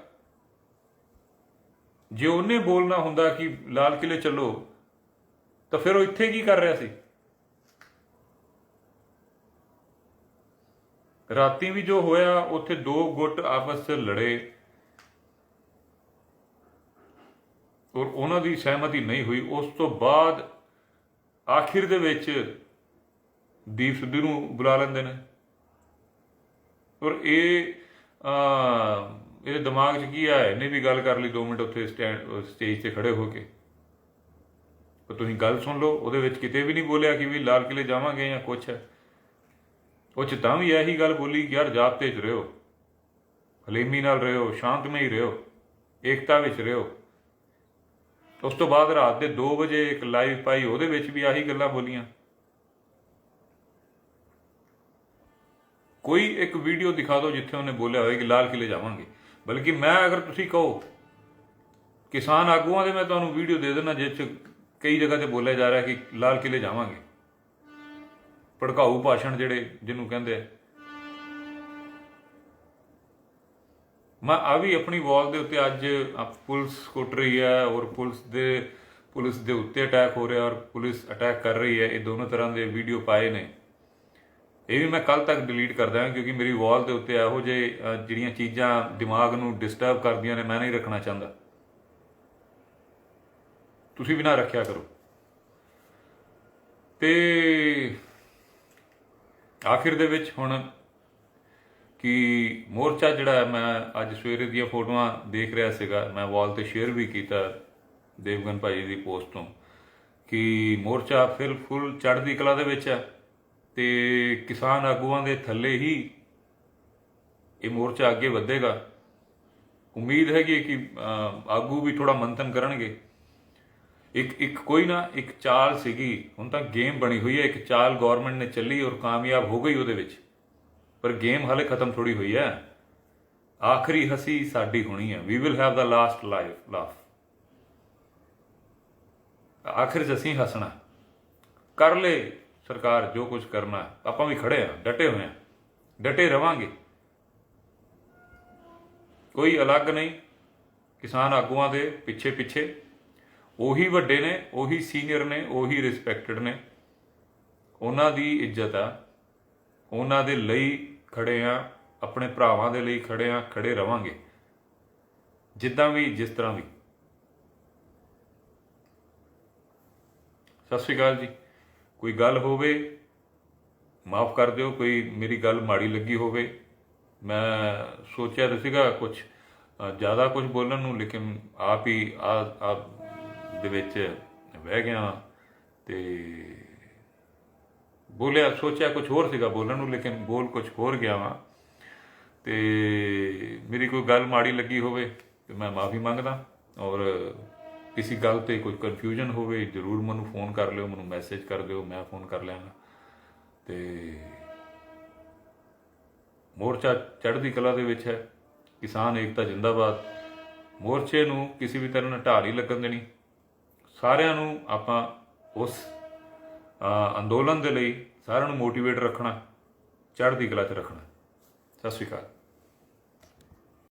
ਜੇ ਉਹਨੇ ਬੋਲਣਾ ਹੁੰਦਾ ਕਿ ਲਾਲ ਕਿਲੇ ਚੱਲੋ, ਤਾਂ ਫਿਰ ਉਹ ਇੱਥੇ ਕੀ ਕਰ ਰਿਹਾ ਸੀ? ਰਾਤੀ ਵੀ ਜੋ ਹੋਇਆ, ਉੱਥੇ 2 ਗੁੱਟ ਆਪਸ 'ਚ ਲੜੇ ਔਰ ਉਹਨਾਂ ਦੀ ਸਹਿਮਤੀ ਨਹੀਂ ਹੋਈ। ਉਸ ਤੋਂ ਬਾਅਦ ਆਖਿਰ ਦੇ ਵਿੱਚ ਦੀਪ ਸਿੱਧੂ ਨੂੰ ਬੁਲਾ ਲੈਂਦੇ ਨੇ। ਔਰ ਇਹ ਇਹਦੇ ਦਿਮਾਗ 'ਚ ਕੀ ਆਇਆ, ਇਹਨੇ ਵੀ ਗੱਲ ਕਰ ਲਈ 2 ਮਿੰਟ ਉੱਥੇ ਸਟੇਜ ਤੇ ਖੜੇ ਹੋ ਕੇ। ਪਰ ਤੁਸੀਂ ਗੱਲ ਸੁਣ ਲਓ, ਉਹਦੇ ਵਿੱਚ ਕਿਤੇ ਵੀ ਨਹੀਂ ਬੋਲਿਆ ਕਿ ਵੀ ਲਾਲ ਕਿਲੇ ਜਾਵਾਂਗੇ ਜਾਂ ਕੁਛ ਹੈ। ਉਹ 'ਚ ਤਾਂ ਵੀ ਇਹੀ ਗੱਲ ਬੋਲੀ ਕਿ ਯਾਰ ਜ਼ਾਬਤੇ 'ਚ ਰਹੋ, ਹਲੀਮੀ ਨਾਲ ਰਹੋ, ਸ਼ਾਂਤਮਈ ਰਹੋ, ਏਕਤਾ ਵਿੱਚ ਰਹੋ। ਉਸ ਤੋਂ ਬਾਅਦ ਰਾਤ ਦੇ 2 ਵਜੇ ਇੱਕ ਲਾਈਵ ਪਾਈ, ਉਹਦੇ ਵਿੱਚ ਵੀ ਆਹੀ ਗੱਲਾਂ ਬੋਲੀਆਂ। ਕੋਈ ਇੱਕ ਵੀਡੀਓ ਦਿਖਾ ਦਿਓ ਜਿੱਥੇ ਉਹਨੇ ਬੋਲਿਆ ਹੋਵੇ ਕਿ ਲਾਲ ਕਿਲੇ ਜਾਵਾਂਗੇ। ਬਲਕਿ ਮੈਂ ਅਗਰ ਤੁਸੀਂ ਕਹੋ ਕਿਸਾਨ ਆਗੂਆਂ ਦੇ, ਮੈਂ ਤੁਹਾਨੂੰ ਵੀਡੀਓ ਦੇ ਦੇਣਾ ਜਿਸ 'ਚ ਕਈ ਜਗ੍ਹਾ ਤੇ ਬੋਲਿਆ ਜਾ ਰਿਹਾ ਕਿ ਲਾਲ ਕਿਲੇ ਜਾਵਾਂਗੇ। ਭੜਕਾਊ ਭਾਸ਼ਣ ਜਿਹੜੇ ਜਿਹਨੂੰ ਕਹਿੰਦੇ ਆ। ਮੈਂ ਆ ਵੀ ਆਪਣੀ ਵਾਲ ਦੇ ਉੱਤੇ ਅੱਜ ਪੁਲਿਸ ਕੁੱਟ ਰਹੀ ਹੈ ਔਰ ਪੁਲਿਸ ਦੇ ਉੱਤੇ ਅਟੈਕ ਹੋ ਰਿਹਾ ਔਰ ਪੁਲਿਸ ਅਟੈਕ ਕਰ ਰਹੀ ਹੈ, ਇਹ ਦੋਨੋਂ ਤਰ੍ਹਾਂ ਦੇ ਵੀਡੀਓ ਪਾਏ ਨੇ। ਇਹ ਵੀ ਮੈਂ ਕੱਲ ਤੱਕ ਡਿਲੀਟ ਕਰਦਾ ਹਾਂ, ਕਿਉਂਕਿ ਮੇਰੀ ਵਾਲ ਦੇ ਉੱਤੇ ਇਹੋ ਜਿਹੇ ਜਿਹੜੀਆਂ ਚੀਜ਼ਾਂ ਦਿਮਾਗ ਨੂੰ ਡਿਸਟਰਬ ਕਰਦੀਆਂ ਨੇ, ਮੈਂ ਨਹੀਂ ਰੱਖਣਾ ਚਾਹੁੰਦਾ। ਤੁਸੀਂ ਵੀ ਨਾ ਰੱਖਿਆ ਕਰੋ। ਤੇ ਆਖਿਰ ਦੇ ਵਿੱਚ ਹੁਣ ਕਿ ਮੋਰਚਾ ਜਿਹੜਾ ਮੈਂ ਅੱਜ ਸਵੇਰੇ ਦੀਆਂ ਫੋਟੋਆਂ ਦੇਖ ਰਿਹਾ ਸੀਗਾ, ਮੈਂ ਵਾਲ ਤੇ ਸ਼ੇਅਰ ਵੀ ਕੀਤਾ ਦੇਵਗਨ ਭਾਈ ਦੀ ਪੋਸਟ ਤੋਂ, ਕਿ ਮੋਰਚਾ ਫਿਰ ਫੁੱਲ ਚੜ੍ਹਦੀ ਕਲਾ ਦੇ ਵਿੱਚ ਹੈ ਤੇ ਕਿਸਾਨ ਆਗੂਆਂ ਦੇ ਥੱਲੇ ਹੀ ਇਹ ਮੋਰਚਾ ਅੱਗੇ ਵਧੇਗਾ। ਉਮੀਦ ਹੈਗੀ ਕਿ ਆਗੂ ਵੀ ਥੋੜਾ ਮੰਥਨ ਕਰਨਗੇ। ਇੱਕ ਕੋਈ ਨਾ ਇੱਕ ਚਾਲ ਸੀਗੀ, ਹੁਣ ਤਾਂ ਗੇਮ ਬਣੀ ਹੋਈ ਹੈ, ਇੱਕ ਚਾਲ ਗਵਰਨਮੈਂਟ ਨੇ ਚੱਲੀ ਔਰ ਕਾਮਯਾਬ ਹੋ ਗਈ ਉਹਦੇ ਵਿੱਚ, ਪਰ ਗੇਮ ਹਾਲੇ ਖਤਮ ਥੋੜੀ ਹੋਈ ਹੈ। ਆਖਰੀ ਹਸੀ ਸਾਡੀ ਹੋਣੀ ਹੈ, we will have the last laugh. ਆਖਿਰ 'ਚ ਅਸੀਂ ਹੱਸਣਾ। ਕਰ ਲੈ ਸਰਕਾਰ ਜੋ ਕੁਝ ਕਰਨਾ, ਆਪਾਂ ਵੀ ਖੜੇ ਹਾਂ, ਡਟੇ ਹੋਏ ਹਾਂ, ਡਟੇ ਰਵਾਂਗੇ। ਕੋਈ ਅਲੱਗ ਨਹੀਂ। ਕਿਸਾਨ ਆਗੂਆਂ ਦੇ ਪਿੱਛੇ ਪਿੱਛੇ ਉਹੀ ਵੱਡੇ ਨੇ, ਉਹੀ ਸੀਨੀਅਰ ਨੇ, ਉਹੀ ਰਿਸਪੈਕਟਡ ਨੇ, ਉਹਨਾਂ ਦੀ ਇੱਜ਼ਤ ਆ, ਉਹਨਾਂ ਦੇ ਲਈ ਖੜੇ ਆ, ਆਪਣੇ ਭਰਾਵਾਂ ਦੇ ਲਈ ਖੜੇ ਆ, ਖੜੇ ਰਵਾਂਗੇ ਜਿੱਦਾਂ ਵੀ ਜਿਸ ਤਰ੍ਹਾਂ ਵੀ। ਸਤਿ ਸ਼੍ਰੀ ਅਕਾਲ ਜੀ। ਕੋਈ ਗੱਲ ਹੋਵੇ ਮਾਫ ਕਰ ਦਿਓ, ਕੋਈ ਮੇਰੀ ਗੱਲ ਮਾੜੀ ਲੱਗੀ ਹੋਵੇ। ਮੈਂ ਸੋਚਿਆ ਤਾਂ ਸੀਗਾ ਕੁਛ ਜ਼ਿਆਦਾ ਕੁਝ ਬੋਲਣ ਨੂੰ, ਲੇਕਿਨ ਆਪ ਹੀ ਆਪ ਦੇ ਵਿੱਚ ਬਹਿ ਗਿਆ ਤੇ ਬੋਲਿਆ, ਸੋਚਿਆ ਕੁਝ ਹੋਰ ਸੀਗਾ ਬੋਲਣ ਨੂੰ, ਲੇਕਿਨ ਬੋਲ ਕੁਝ ਹੋਰ ਗਿਆ ਵਾਂ। ਤੇ ਮੇਰੀ ਕੋਈ ਗੱਲ ਮਾੜੀ ਲੱਗੀ ਹੋਵੇ ਤੇ ਮੈਂ ਮਾਫੀ ਮੰਗਦਾ, ਔਰ ਕਿਸੇ ਗੱਲ ਤੇ ਕੋਈ ਕਨਫਿਊਜ਼ਨ ਹੋਵੇ ਜ਼ਰੂਰ ਮੈਨੂੰ ਫੋਨ ਕਰ ਲਿਓ, ਮੈਨੂੰ ਮੈਸੇਜ ਕਰ ਦਿਓ, ਮੈਂ ਫੋਨ ਕਰ ਲਿਆਂਗਾ। ਤੇ ਮੋਰਚਾ ਚੜ੍ਹਦੀ ਕਲਾ ਦੇ ਵਿੱਚ ਹੈ। ਕਿਸਾਨ ਏਕਤਾ ਜਿੰਦਾਬਾਦ। ਮੋਰਚੇ ਨੂੰ ਕਿਸੇ ਵੀ ਤਰ੍ਹਾਂ ਨਾਲ ਢਾਲ ਨਹੀਂ ਲੱਗਣ ਦੇਣੀ। ਸਾਰਿਆਂ ਨੂੰ ਆਪਾਂ ਉਸ ਅੰਦੋਲਨ ਦੇ ਲਈ ਸਾਰਿਆਂ ਨੂੰ ਮੋਟੀਵੇਟ ਰੱਖਣਾ, ਚੜ੍ਹਦੀ ਕਲਾ 'ਚ ਰੱਖਣਾ। ਸਤਿ ਸ਼੍ਰੀ ਅਕਾਲ।